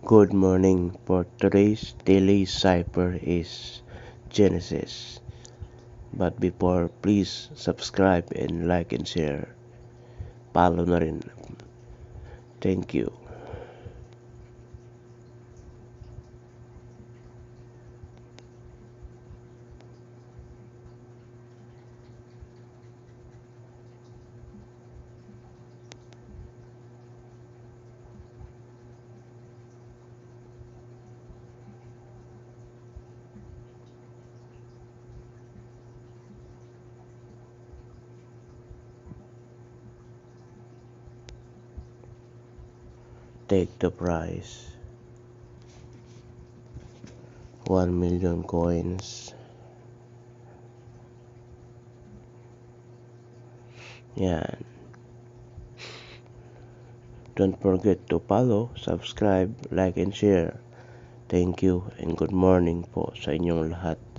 Good morning. For today's daily cipher is Genesis. But before, please subscribe and like and share. Follow na rin. Thank you. Take the prize. 1,000,000 coins. Yan. Don't forget to follow, subscribe, like, and share. Thank you and good morning po sa inyong lahat.